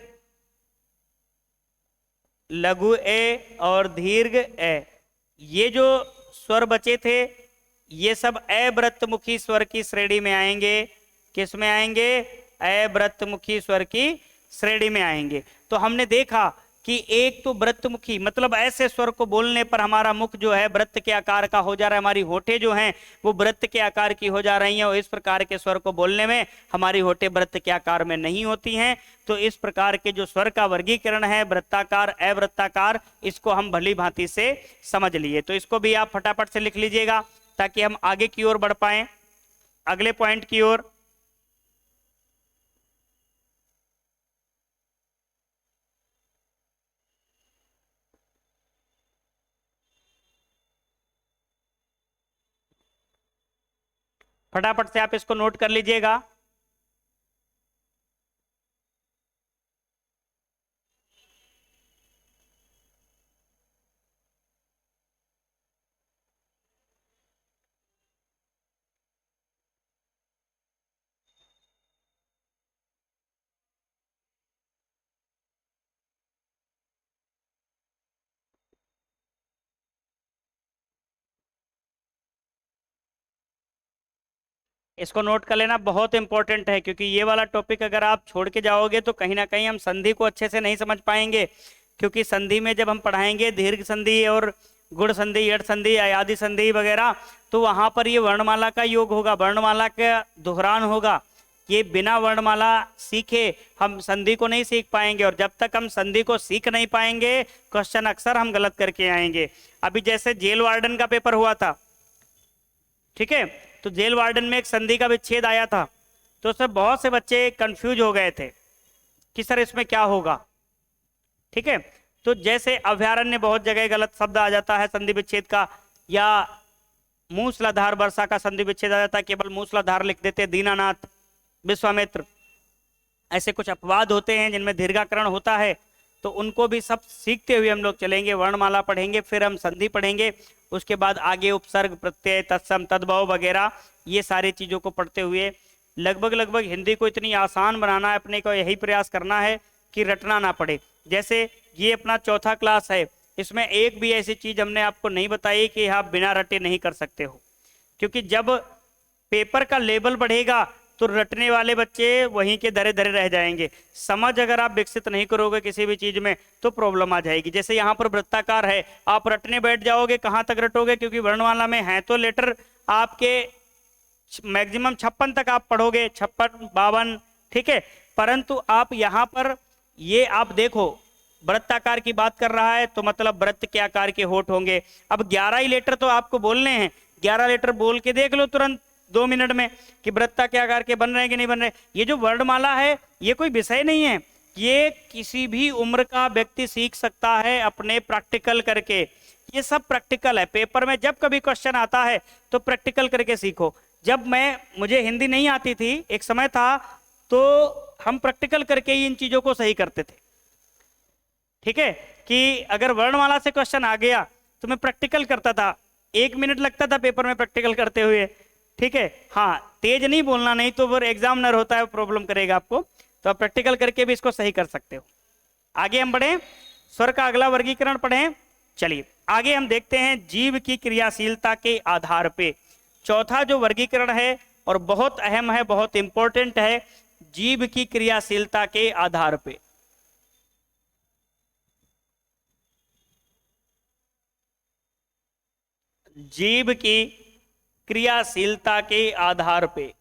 [SPEAKER 1] लघु ए और दीर्घ ए। ये जो स्वर बचे थे ये सब अवृत्तमुखी स्वर की श्रेणी में आएंगे। किस में आएंगे? अवृत्तमुखी स्वर की श्रेणी में आएंगे। तो हमने देखा कि एक तो वृत्तमुखी, मतलब ऐसे स्वर को बोलने पर हमारा मुख जो है वृत्त के आकार का हो जा रहा है, हमारी होठें जो हैं वो वृत्त के आकार की हो जा रही हैं, और इस प्रकार के स्वर को बोलने में हमारी होठें वृत्त के आकार में नहीं होती हैं। तो इस प्रकार के जो स्वर का वर्गीकरण है, वृत्ताकार, अवृत्ताकार, इसको हम भली भांति से समझ लिए। तो इसको भी आप फटाफट से लिख लीजिएगा ताकि हम आगे की ओर बढ़ पाए, अगले पॉइंट की ओर। फटाफट से आप इसको नोट कर लीजिएगा। इसको नोट कर लेना, बहुत इंपॉर्टेंट है, क्योंकि ये वाला टॉपिक अगर आप छोड़ के जाओगे तो कहीं ना कहीं हम संधि को अच्छे से नहीं समझ पाएंगे। क्योंकि संधि में जब हम पढ़ाएंगे दीर्घ संधि और गुण संधि, यड़ संधि, अयादि संधि वगैरह, तो वहां पर ये वर्णमाला का योग होगा, वर्णमाला का दोहरान होगा। ये बिना वर्णमाला सीखे हम संधि को नहीं सीख पाएंगे, और जब तक हम संधि को सीख नहीं पाएंगे क्वेश्चन अक्सर हम गलत करके आएंगे। अभी जैसे जेल वार्डन का पेपर हुआ था, ठीक है, तो जेल वार्डन में एक संधि का विच्छेद आया था, तो उसमें बहुत से बच्चे कंफ्यूज हो गए थे कि सर इसमें क्या होगा, ठीक है। तो जैसे अभयारण्य, बहुत जगह गलत शब्द आ जाता है संधि विच्छेद का, या मूसलाधार वर्षा का संधि विच्छेद आ जाता है, केवल मूसलाधार लिख देते, दीनानाथ, विश्वामित्र, ऐसे कुछ अपवाद होते हैं जिनमें दीर्घाकरण होता है। तो उनको भी सब सीखते हुए हम लोग चलेंगे, वर्णमाला पढ़ेंगे, फिर हम संधि पढ़ेंगे, उसके बाद आगे उपसर्ग, प्रत्यय, तत्सम, तद्भव वगैरह, ये सारी चीजों को पढ़ते हुए लगभग हिंदी को इतनी आसान बनाना है, अपने को यही प्रयास करना है कि रटना ना पड़े। जैसे ये अपना चौथा क्लास है, इसमें एक भी ऐसी चीज हमने आपको नहीं बताई कि आप बिना रटे नहीं कर सकते हो, क्योंकि जब पेपर का लेवल बढ़ेगा तो रटने वाले बच्चे वहीं के धरे धरे रह जाएंगे। समझ अगर आप विकसित नहीं करोगे किसी भी चीज में तो प्रॉब्लम आ जाएगी। जैसे यहाँ पर वृत्ताकार है, आप रटने बैठ जाओगे, कहाँ तक रटोगे, क्योंकि वर्णमाला में है तो लेटर आपके मैक्सिमम 56 तक आप पढ़ोगे, 56, 52, ठीक है, परंतु आप यहाँ पर ये आप देखो वृत्ताकार की बात कर रहा है तो मतलब वृत्त के आकार के होठ होंगे। अब 11 ही लेटर तो आपको बोलने हैं, 11 लेटर बोल के देख लो तुरंत 2 मिनट में कि वृत्ता के आकार के बन रहे हैं कि नहीं बन रहे। ये जो वर्णमाला है ये कोई विषय नहीं है, ये किसी भी उम्र का व्यक्ति सीख सकता है अपने प्रैक्टिकल करके। ये सब प्रैक्टिकल है, पेपर में जब कभी क्वेश्चन आता है तो प्रैक्टिकल करके सीखो। जब मुझे हिंदी नहीं आती थी, एक समय था, तो हम प्रैक्टिकल करके ही इन चीजों को सही करते थे, ठीक है, कि अगर वर्णमाला से क्वेश्चन आ गया तो मैं प्रैक्टिकल करता था। 1 मिनट लगता था पेपर में प्रैक्टिकल करते हुए, ठीक है। हाँ, तेज नहीं बोलना, नहीं तो फिर एग्जामिनर होता है प्रॉब्लम करेगा आपको। तो आप प्रैक्टिकल करके भी इसको सही कर सकते हो। आगे हम बढ़े, स्वर का अगला वर्गीकरण पढ़ें। चलिए आगे हम देखते हैं जीव की क्रियाशीलता के आधार पे। चौथा जो वर्गीकरण है और बहुत अहम है, बहुत इंपॉर्टेंट है, जीव की क्रियाशीलता के आधार पे। जीव की क्रियाशीलता के आधार पे।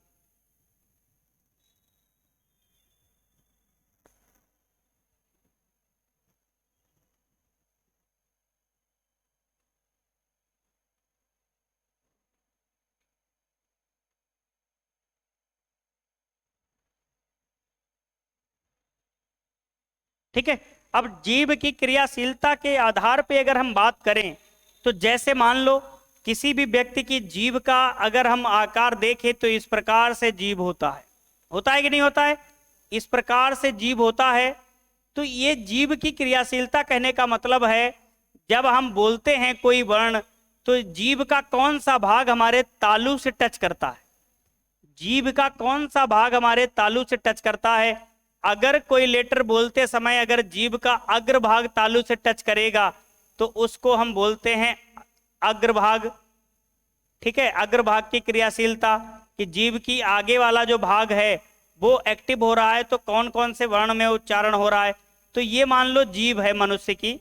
[SPEAKER 1] ठीक है, अब जीव की क्रियाशीलता के आधार पे अगर हम बात करें तो जैसे मान लो किसी भी व्यक्ति की जीभ का अगर हम आकार देखें तो इस प्रकार से जीभ होता है कि नहीं होता है, इस प्रकार से जीभ होता है। तो ये जीभ की क्रियाशीलता कहने का मतलब है जब हम बोलते हैं कोई वर्ण तो जीभ का कौन सा भाग हमारे तालु से टच करता है, जीभ का कौन सा भाग हमारे तालु से टच करता है। अगर कोई लेटर बोलते समय अगर जीभ का अग्रभाग तालु से टच करेगा तो उसको हम बोलते हैं अग्रभाग। ठीक है, अग्रभाग की क्रियाशीलता कि जीभ की आगे वाला जो भाग है वो एक्टिव हो रहा है, तो कौन कौन से वर्ण में उच्चारण हो रहा है। तो ये मान लो जीभ है मनुष्य की,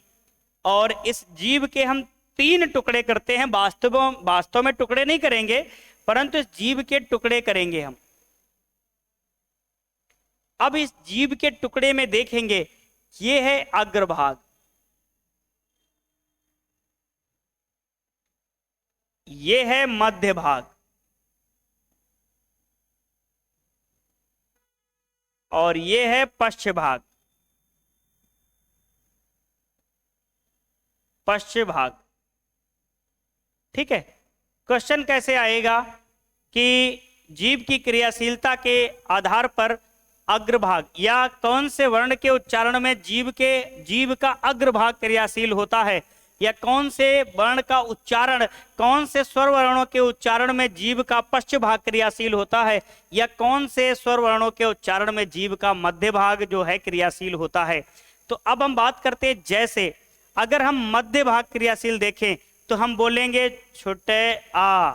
[SPEAKER 1] और इस जीभ के हम 3 टुकड़े करते हैं। वास्तव में टुकड़े नहीं करेंगे, परंतु इस जीभ के टुकड़े करेंगे हम। अब इस जीभ के टुकड़े में देखेंगे, ये है अग्रभाग, ये है मध्य भाग, और ये है पश्च भाग। पश्च भाग, ठीक है। क्वेश्चन कैसे आएगा कि जीभ की क्रियाशीलता के आधार पर अग्रभाग या कौन से वर्ण के उच्चारण में जीभ का अग्रभाग क्रियाशील होता है, या कौन से वर्ण का उच्चारण, कौन से स्वर वर्णों के उच्चारण में जीभ का पश्च भाग क्रियाशील होता है, या कौन से स्वर वर्णों के उच्चारण में जीभ का मध्य भाग जो है क्रियाशील होता है। तो अब हम बात करते हैं, जैसे अगर हम मध्य भाग क्रियाशील देखें तो हम बोलेंगे छोटे आ।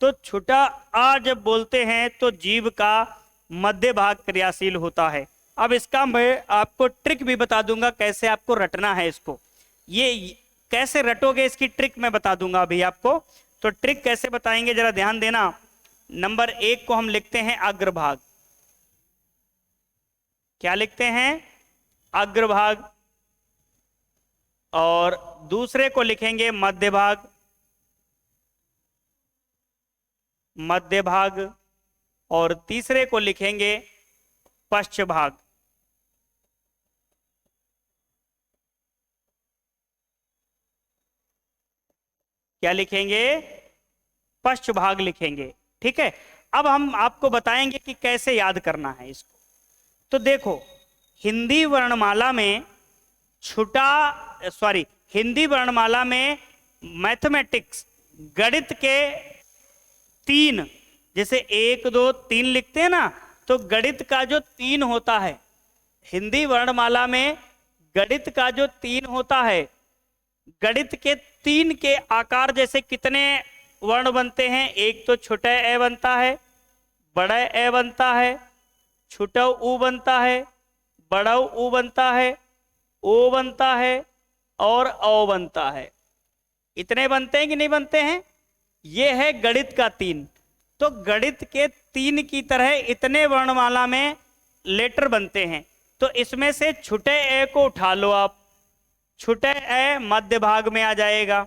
[SPEAKER 1] तो छोटा आ जब बोलते हैं तो जीभ का मध्य भाग क्रियाशील होता है। अब इसका मैं आपको ट्रिक भी बता दूंगा कैसे आपको रटना है इसको। ये कैसे रटोगे इसकी ट्रिक मैं बता दूंगा अभी आपको। तो ट्रिक कैसे बताएंगे जरा ध्यान देना। नंबर 1 को हम लिखते हैं अग्रभाग। क्या लिखते हैं? अग्रभाग। और दूसरे को लिखेंगे मध्य भाग। मध्य भाग। और तीसरे को लिखेंगे पश्च भाग। क्या लिखेंगे? पश्च भाग लिखेंगे। ठीक है, अब हम आपको बताएंगे कि कैसे याद करना है इसको। तो देखो, हिंदी वर्णमाला में हिंदी वर्णमाला में मैथमेटिक्स गणित के 3, जैसे 1 2 3 लिखते हैं ना, तो गणित का जो 3 होता है, हिंदी वर्णमाला में गणित का जो 3 होता है, गणित के 3 के आकार जैसे कितने वर्ण बनते हैं? एक तो छोटा ए बनता है, बड़ा ए बनता है, छोटा ऊ बनता है, बड़ा ऊ बनता है, ओ बनता है और औ बनता है। इतने बनते हैं कि नहीं बनते हैं? ये है गणित का 3। तो गणित के 3 की तरह इतने वर्णमाला में लेटर बनते हैं। तो इसमें से छोटे ए को उठा लो आप, छोटे ए मध्य भाग में आ जाएगा।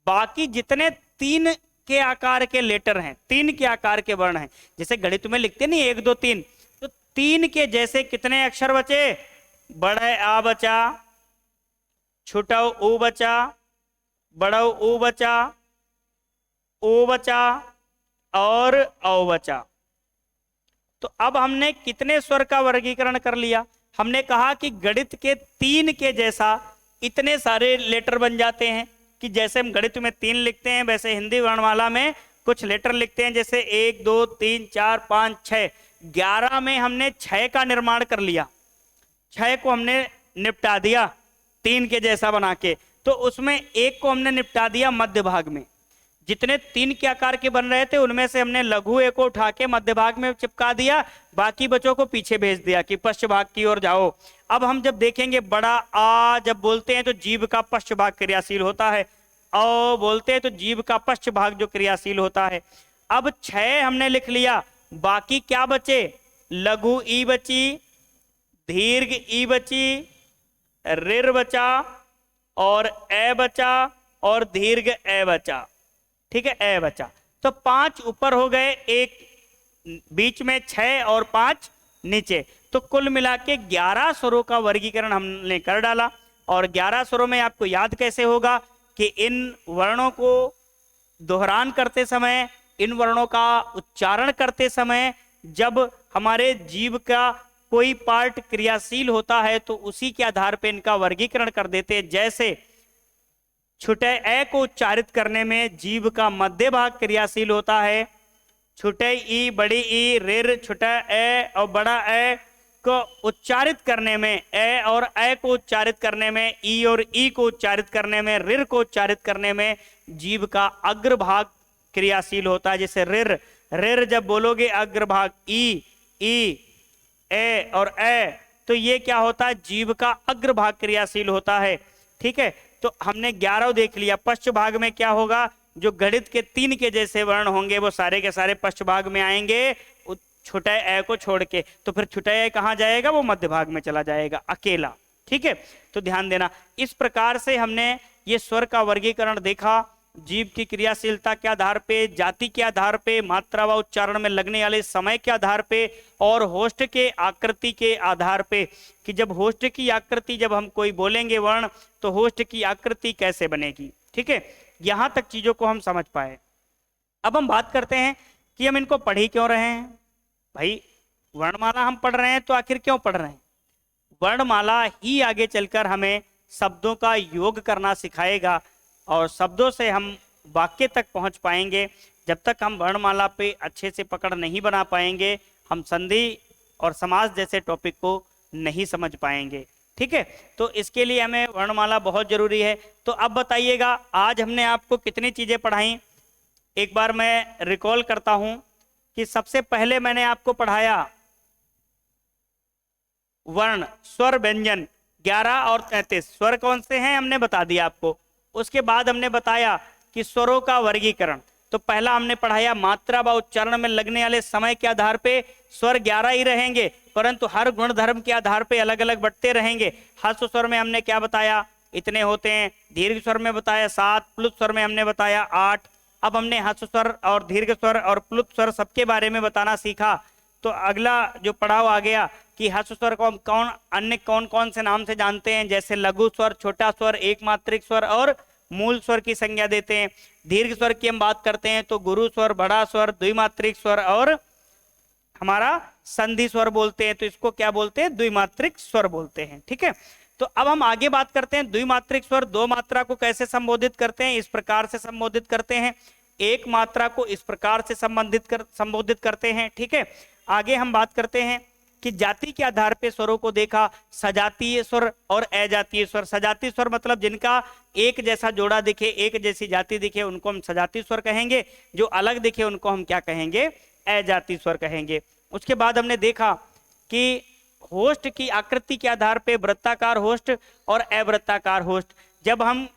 [SPEAKER 1] बाकी जितने 3 के आकार के लेटर हैं, 3 के आकार के वर्ण हैं, जैसे गणित में लिखते नहीं 1 2 3, तो 3 के जैसे कितने अक्षर बचे? बड़ा आ बचा, छोटा ओ बचा, बड़ा ओ बचा, ओ बचा और औ बचा। तो अब हमने कितने स्वर का वर्गीकरण कर लिया? हमने कहा कि गणित के 3 के जैसा इतने सारे लेटर बन जाते हैं। कि जैसे हम गणित में 3 लिखते हैं वैसे हिंदी वर्णमाला में कुछ लेटर लिखते हैं, जैसे 1 2 3 4 5 6। 11 में हमने 6 का निर्माण कर लिया, 6 को हमने निपटा दिया 3 के जैसा बना के, तो उसमें 1 को हमने निपटा दिया मध्य भाग में। जितने 3 के आकार के बन रहे थे उनमें से हमने लघु ए को उठा के मध्य भाग में चिपका दिया, बाकी बच्चों को पीछे भेज दिया कि पश्च भाग की ओर जाओ। अब हम जब देखेंगे बड़ा आ जब बोलते हैं तो जीभ का पश्च भाग क्रियाशील होता है, औ बोलते हैं तो जीभ का पश्च भाग जो क्रियाशील होता है। अब 6 हमने लिख लिया, बाकी क्या बचे? लघु ई बची, दीर्घ ई बची, ऋर बचा और ए बचा और दीर्घ ए बचा, ठीक है, ए बचा। तो 5 ऊपर हो गए, एक बीच में 6 और 5 नीचे, तो कुल मिला के 11 स्वरों का वर्गीकरण हमने कर डाला। और 11 स्वरों में आपको याद कैसे होगा कि इन वर्णों को दोहरान करते समय, इन वर्णों का उच्चारण करते समय जब हमारे जीभ का कोई पार्ट क्रियाशील होता है तो उसी के आधार पर इनका वर्गीकरण कर देते हैं। जैसे छुटे ए को उच्चारित करने में जीभ का मध्य भाग क्रियाशील होता है, छुटे ई, बड़ी ई, ऋर, छुटा ए और बड़ा ए को उच्चारित करने में, ए और ए को उच्चारित करने में, ई और ई को उच्चारित करने में, ऋर को उच्चारित करने में जीभ का अग्रभाग क्रियाशील होता है। जैसे ऋर, ऋर जब बोलोगे अग्रभाग ई, ई, ए और ए, तो ये क्या होता है? जीभ का अग्रभाग क्रियाशील होता है, ठीक है। तो हमने 11 देख लिया। पश्च भाग में क्या होगा? जो गणित के 3 के जैसे वर्ण होंगे वो सारे के सारे पश्च भाग में आएंगे छोटा ए को छोड़ के, तो फिर छोटा ए कहाँ जाएगा? वो मध्य भाग में चला जाएगा अकेला, ठीक है। तो ध्यान देना, इस प्रकार से हमने ये स्वर का वर्गीकरण देखा। जीभ की क्रियाशीलता के आधार पे, जाति के आधार पे, मात्रा व उच्चारण में लगने वाले समय के आधार पे और होस्ट के आकृति के आधार पे, कि जब होस्ट की आकृति, जब हम कोई बोलेंगे वर्ण तो होस्ट की आकृति कैसे बनेगी, ठीक है। यहां तक चीजों को हम समझ पाए। अब हम बात करते हैं कि हम इनको पढ़ ही क्यों रहे हैं। भाई वर्णमाला हम पढ़ रहे हैं तो आखिर क्यों पढ़ रहे हैं? वर्णमाला ही आगे चलकर हमें शब्दों का योग करना सिखाएगा और शब्दों से हम वाक्य तक पहुंच पाएंगे। जब तक हम वर्णमाला पे अच्छे से पकड़ नहीं बना पाएंगे, हम संधि और समास जैसे टॉपिक को नहीं समझ पाएंगे, ठीक है। तो इसके लिए हमें वर्णमाला बहुत जरूरी है। तो अब बताइएगा, आज हमने आपको कितनी चीजें पढ़ाई? एक बार मैं रिकॉल करता हूं कि सबसे पहले मैंने आपको पढ़ाया वर्ण, स्वर, व्यंजन 11 और 33। स्वर कौन से हैं हमने बता दिया आपको। उसके बाद हमने बताया कि स्वरों का वर्गीकरण। तो पहला हमने पढ़ाया मात्रा व उच्चारण में लगने वाले समय के आधार पे स्वर 11 ही रहेंगे, परंतु हर गुण धर्म के आधार पे अलग अलग बढ़ते रहेंगे। ह्रस्व स्वर में हमने क्या बताया? इतने होते हैं। दीर्घ स्वर में बताया 7, प्लुत स्वर में हमने बताया 8। अब हमने ह्रस्व स्वर और दीर्घ स्वर और प्लुत स्वर सबके बारे में बताना सीखा। तो अगला जो पड़ाव आ गया कि ह्रस्व स्वर को हम अन्य कौन कौन से नाम से जानते हैं, जैसे लघु स्वर, छोटा स्वर, एक मात्रिक स्वर और मूल स्वर की संज्ञा देते हैं। दीर्घ स्वर की हम बात करते हैं तो गुरु स्वर, बड़ा स्वर, द्विमात्रिक स्वर और हमारा संधि स्वर बोलते हैं। तो इसको क्या बोलते हैं? द्विमात्रिक स्वर बोलते हैं, ठीक है। तो अब हम आगे बात करते हैं द्विमात्रिक स्वर दो मात्रा को कैसे संबोधित करते हैं। इस प्रकार से संबोधित करते हैं। एक मात्रा को इस प्रकार से संबोधित करते हैं, ठीक है। आगे हम बात करते हैं कि जाति के आधार पे स्वरों को देखा, सजातीय स्वर और अजातीय स्वर। सजातीय स्वर मतलब जिनका एक जैसा जोड़ा दिखे, एक जैसी जाति दिखे, उनको हम सजातीय स्वर कहेंगे। जो अलग दिखे उनको हम क्या कहेंगे? अजातीय स्वर कहेंगे। उसके बाद हमने देखा कि होस्ट की आकृति के आधार पे वृत्ताकार होस्ट और अवृत्ताकार होस्ट। जब हम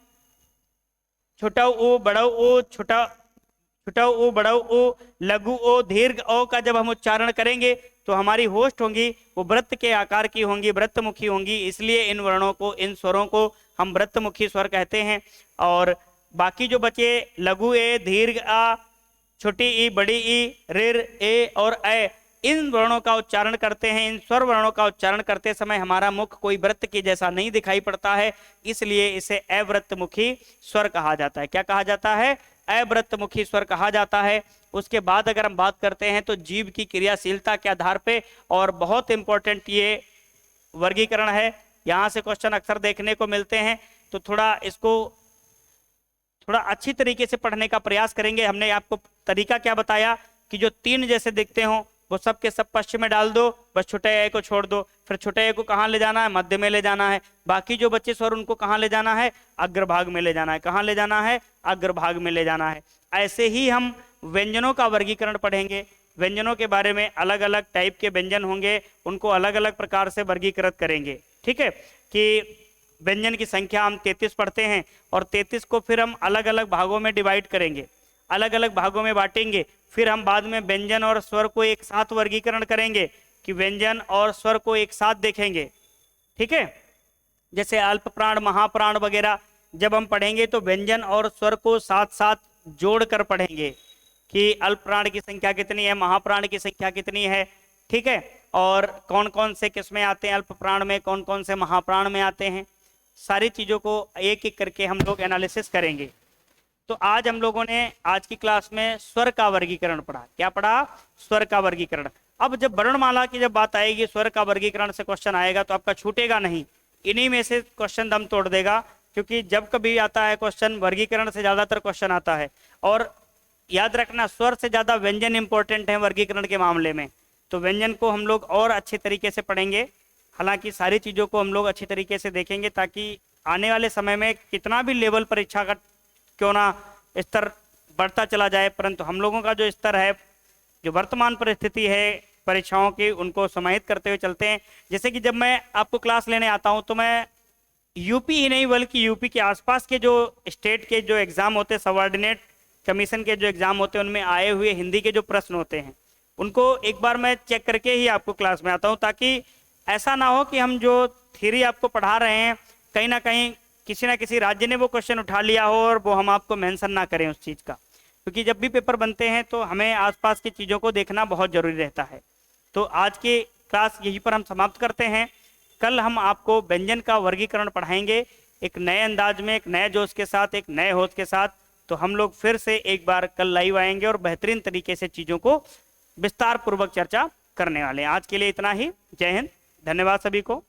[SPEAKER 1] छोटा ओ, बड़ा ओ, छोटा ओ, बड़ा ओ, लघु ओ, दीर्घ ओ का जब हम उच्चारण करेंगे तो हमारी होस्ट होंगी वो वृत्त के आकार की होंगी, वृत्तमुखी होंगी। इसलिए इन वर्णों को, इन स्वरों को हम वृत्तमुखी स्वर कहते हैं। और बाकी जो बचे लघु ए, दीर्घ आ, छोटी ई, बड़ी ई, ऋ, ए और ए, इन वर्णों का उच्चारण करते हैं। इन स्वर वर्णों का उच्चारण करते समय हमारा मुख कोई वृत्त के जैसा नहीं दिखाई पड़ता है, इसलिए इसे अवृत्तमुखी स्वर कहा जाता है। क्या कहा जाता है? अवृत्तमुखी स्वर कहा जाता है। उसके बाद अगर हम बात करते हैं तो जीभ की क्रियाशीलता के आधार पे, और बहुत इंपॉर्टेंट ये वर्गीकरण है, यहाँ से क्वेश्चन अक्सर देखने को मिलते हैं, तो थोड़ा इसको थोड़ा अच्छी तरीके से पढ़ने का प्रयास करेंगे। हमने आपको तरीका क्या बताया कि जो 3 जैसे दिखते हों वो सब के सब पश्चिम में डाल दो, बस छोटे ए को छोड़ दो। फिर छोटे ए को कहाँ ले जाना है? मध्य में ले जाना है। बाकी जो बच्चे स्वर उनको कहाँ ले जाना है? अग्रभाग में ले जाना है। कहाँ ले जाना है? अग्रभाग में ले जाना है। ऐसे ही हम व्यंजनों का वर्गीकरण पढ़ेंगे। व्यंजनों के बारे में अलग अलग टाइप के व्यंजन होंगे, उनको अलग अलग प्रकार से वर्गीकृत करेंगे। ठीक है, कि व्यंजन की संख्या हम 33 पढ़ते हैं और 33 को फिर हम अलग अलग भागों में डिवाइड करेंगे, अलग अलग भागों में बांटेंगे। फिर हम बाद में व्यंजन और स्वर को एक साथ वर्गीकरण करेंगे कि व्यंजन और स्वर को एक साथ देखेंगे। ठीक है, जैसे अल्प प्राण, महाप्राण वगैरह जब हम पढ़ेंगे तो व्यंजन और स्वर को साथ साथ जोड़कर पढ़ेंगे कि अल्प प्राण की संख्या कितनी है, महाप्राण की संख्या कितनी है। ठीक है, और कौन कौन से किसमें आते हैं अल्प प्राण में, कौन कौन से महाप्राण में आते हैं, सारी चीज़ों को एक एक करके हम लोग एनालिसिस करेंगे। तो आज हम लोगों ने आज की क्लास में स्वर का वर्गीकरण पढ़ा। क्या पढ़ा? स्वर का वर्गीकरण। अब जब वर्णमाला की जब बात आएगी, स्वर का वर्गीकरण से क्वेश्चन आएगा तो आपका छूटेगा नहीं, इन्हीं में से क्वेश्चन दम तोड़ देगा। क्योंकि जब कभी आता है क्वेश्चन, वर्गीकरण से ज़्यादातर क्वेश्चन आता है। और याद रखना, स्वर से ज़्यादा व्यंजन इंपॉर्टेंट है वर्गीकरण के मामले में। तो व्यंजन को हम लोग और अच्छे तरीके से पढ़ेंगे। हालांकि सारी चीज़ों को हम लोग अच्छी तरीके से देखेंगे ताकि आने वाले समय में कितना भी लेवल परीक्षा का क्यों ना स्तर बढ़ता चला जाए, परंतु हम लोगों का जो स्तर है, जो वर्तमान परिस्थिति है परीक्षाओं की, उनको समाहित करते हुए चलते हैं। जैसे कि जब मैं आपको क्लास लेने आता हूं तो मैं यूपी ही नहीं बल्कि यूपी के आसपास के जो स्टेट के जो एग्ज़ाम होते हैं, सबऑर्डिनेट कमीशन के जो एग्ज़ाम होते हैं, उनमें आए हुए हिंदी के जो प्रश्न होते हैं उनको एक बार मैं चेक करके ही आपको क्लास में आता हूँ, ताकि ऐसा ना हो कि हम जो थ्योरी आपको पढ़ा रहे हैं कहीं ना कहीं किसी ना किसी राज्य ने वो क्वेश्चन उठा लिया हो और वो हम आपको मेंशन ना करें उस चीज़ का। क्योंकि जब भी पेपर बनते हैं तो हमें आसपास की चीज़ों को देखना बहुत ज़रूरी रहता है। तो आज की क्लास यहीं पर हम समाप्त करते हैं। कल हम आपको व्यंजन का वर्गीकरण पढ़ाएंगे एक नए अंदाज में, एक नए जोश के साथ, एक नए होश के साथ। तो हम लोग फिर से एक बार कल लाइव आएंगे और बेहतरीन तरीके से चीज़ों को विस्तार पूर्वक चर्चा करने वाले हैं। आज के लिए इतना ही। जय हिंद, धन्यवाद सभी को।